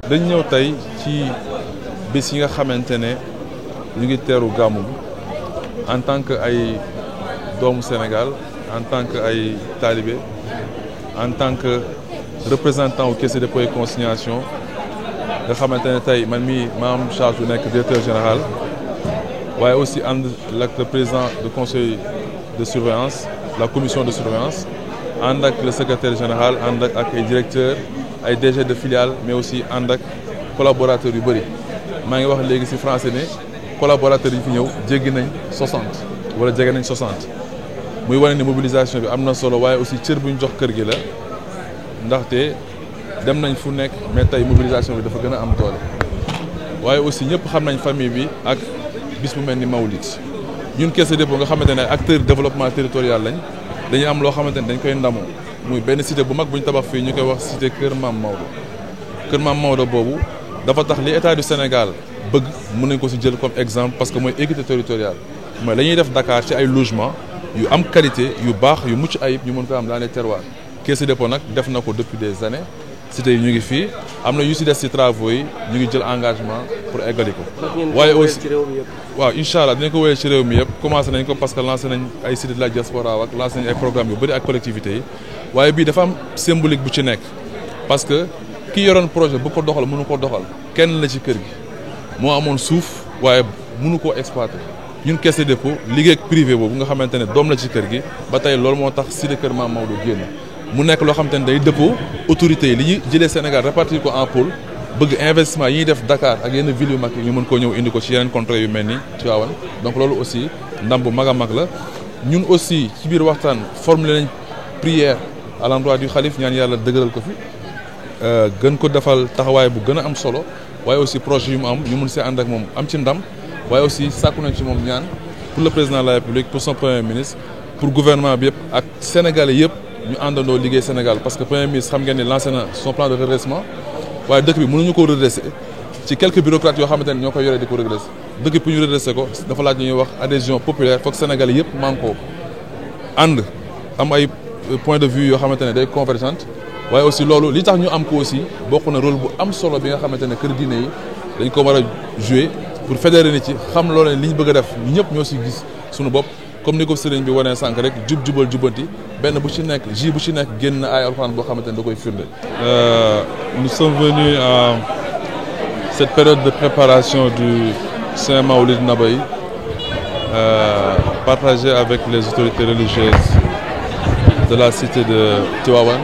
dañ ñëw tey ci bés yi nga xamante ne ñu ngi teeru gàmmu en tant que ay doomu Sénégal en tant que ay talibé en tant que représentant au Caisse de dépôt et consignation nga xamante ne tey man mii ma am charge bu nekk directeur général waaye aussi ànd ak le président du conseil de surveillance la commission de surveillance ànd ak le secrétaire général ànd ak ay directeurs ay DG de filiale mais aussi ànd ak collaborateurs yu bëri maa ngi wax léegi ci français ne collaborateurs yi fi ñëw jéggi nañ 60 wala jege nañ 60 muy wane ni mobilisation bi am na solo waaye aussi cër bu ñu jox kër gi la ndaxte dem nañ fu nekk mais tey mobilisation bi dafa gën a am doole waaye aussi ñëpp xam nañ famille bi ak bis bu mel ni Mawlid ñun Caisse de dépôt nga xamante ne acteur développement territorial lañ dañuy am loo xamante ne dañ koy ndamoo muy benn cité bu mag bu ñu tabax fii ñu koy wax cité Kër Maam Maodo Kër Maam Maodo boobu dafa tax li état du Sénégal bëgg mën nañ ko ci jël comme exemple parce que mooy équité territoriale mooy la ñuy def Dakar ci ay logement yu am qualité yu baax yu mucc ayib ñu mën ko am dans les terroirs Caisse de dépôt nag def na ko depuis des années cité yi ñu ngi fii am na yu ci des ci travaux yi ñu ngi jël engagement pour eggali ko. waaye aussi waaw incha allah dinañ ko wéyee ci réew mi yëpp commencé nañ ko parce que lancé nañ ay cité de la diaspora ak lancé nañ ay programmes yu bëri ak collectivités yi waaye bii dafa am symbolique bu ci nekk parce que ki yoroon projet bu ko doxal mënu ko doxal kenn la ci kër gi moo amoon suuf waaye mënu koo exploité ñun Caisse de dépôt liggéey ak privé boobu nga xamante ne doom la ci kër gi ba tey loolu moo tax cité Kër Maam Maodo génn mu nekk loo xamante ne day dëppoo autorités yi li ñuy jëlee Sénégal répartir ko en pôle bëgg investissement yi ñuy def Dakar ak yenn villes yu mag yi ñu mën koo ñëw indi ko ci yeneen contrées yu mel ni Tivaouane donc loolu aussi ndam bu mag a mag la ñun aussi ci biir waxtaan formulé nañ prière à l'endroit du xalif ñaan yàlla dëgëral ko fi gën ko defal taxawaay bu gën a am solo waaye aussi projet yu mu am ñu mun see ànd ak moom am ci ndam waaye aussi sàkku nañ ci moom ñaan pour le président de la République pour son premier ministre pour gouvernement bi yëpp ak sénégalais yëpp ñu àndandoo liggéey Sénégal parce que premier ministre xam ngeen ni lancé na son plan de redressement waaye dëkk bi mënuñu ko redresser ci quelques bureaucrates yoo xamante ne ñoo koy yore di ko redresser dëkk bi pour ñu redresser ko dafa laaj ñuy wax adhésion populaire foog sénégalais yëpp mànkoo ànd am ay point de vue yoo xamante ne day convergente waaye aussi loolu li tax ñu am ko aussi bokk na rôle bu am solo bi nga xamante ne kër diine yi dañ ko war a jouer pour fédérer nit ci xam loolu ne li ñu bëgg a def ñëpp ñoo si gis suñu bopp comme ni ko sëriñ bi wanee sànq rek jubal jubanti benn bu ci nekk ji bu ci nekk génn ay alxuraan boo xamante ne da koy firnde. Nous sommes venus à cette période de préparation du Saint Maoulid Nabawi partager avec les autorités religieuses de la cité de Tivaouane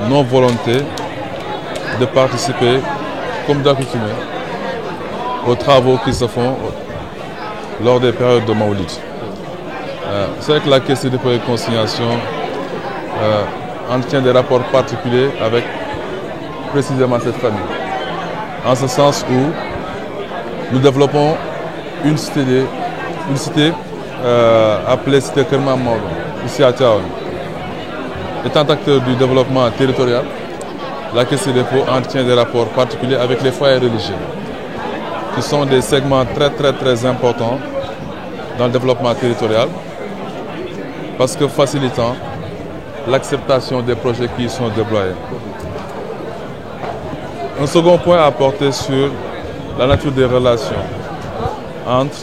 nos volontés de participer comme d'accoutumée aux travaux qui se font lors des périodes de Maoulid. C'est vrai que la Caisse de dépôt et consignation entretient des rapports particuliers avec précisément cette famille. En ce sens où nous développons une cité appelée cité Kër Maam Maodo, ici à Tivaouane. Étant acteur du développement territorial, la Caisse de dépôt entretient des rapports particuliers avec les foyers religieux, qui sont des segments très importants dans le développement territorial, parce que facilitant l'acceptation des projets qui y sont déployés. Un second point à porter sur la nature des relations entre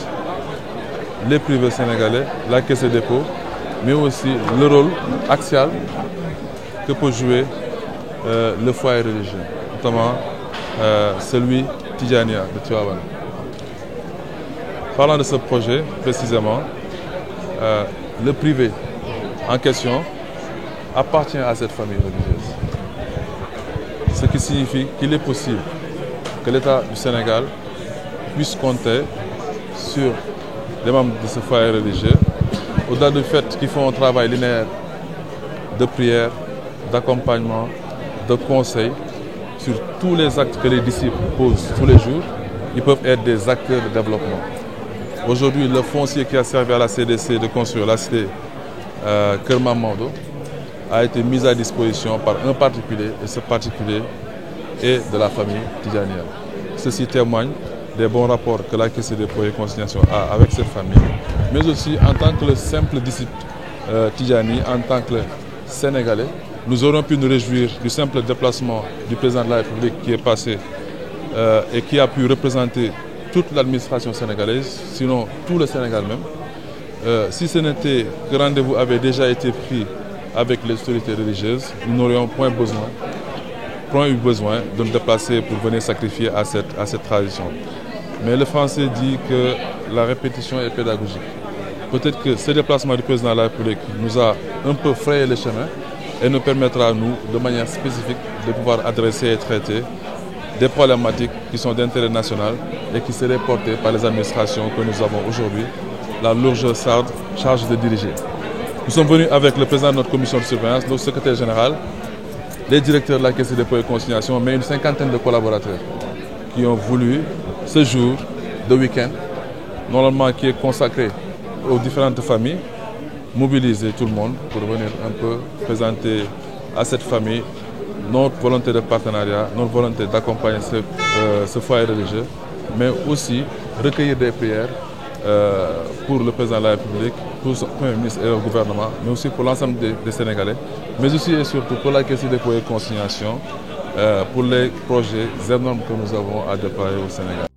les privés sénégalais, la Caisse de dépôt, mais aussi le rôle axial que peut jouer le foyer religieux, notamment celui Tidjania de Tivaouane. Parlant de ce projet précisément, le privé en question appartient à cette famille religieuse. Ce qui signifie qu'il est possible que l'État du Sénégal puisse compter sur les membres de ce foyer religieux, au-delà du fait qu'ils font un travail linéaire de prière, d'accompagnement, de conseil sur tous les actes que les disciples posent tous les jours, ils peuvent être des acteurs de développement. Aujourd'hui, le foncier qui a servi à la CDC de construire la cité Kër Maam Maodo a été mis à disposition par un particulier, et ce particulier est de la famille tidjanienne. Ceci témoigne des bons rapports que la Caisse de dépôt et consignation a avec cette famille, mais aussi en tant que le simple disciple tidjani, en tant que Sénégalais, nous aurions pu nous réjouir du simple déplacement du président de la République qui est passé et qui a pu représenter toute l'administration sénégalaise, sinon tout le Sénégal même. Si ce n'était que rendez-vous avait déjà été pris avec les autorités religieuses, nous n'aurions point eu besoin de nous déplacer pour venir sacrifier à cette tradition. Mais le français dit que la répétition est pédagogique. Peut-être que ce déplacement du président de la République nous a un peu frayé le chemin et nous permettra à nous, de manière spécifique, de pouvoir adresser et traiter des problématiques qui sont d'intérêt national et qui seraient portées par les administrations que nous avons aujourd'hui la lourde charge de diriger. Nous sommes venus avec le président de notre commission de surveillance, notre secrétaire général, les directeurs de la Caisse des dépôts et consignations, mais une cinquantaine de collaborateurs qui ont voulu ce jour de week-end, normalement qui est consacré aux différentes familles, mobiliser tout le monde pour venir un peu présenter à cette famille notre volonté de partenariat, notre volonté d'accompagner ce foyer religieux, mais aussi recueillir des prières pour le président de la République, pour son Premier ministre et le gouvernement, mais aussi pour l'ensemble des Sénégalais, mais aussi et surtout pour la Caisse des dépôts et consignations, pour les projets énormes que nous avons à déployer au Sénégal.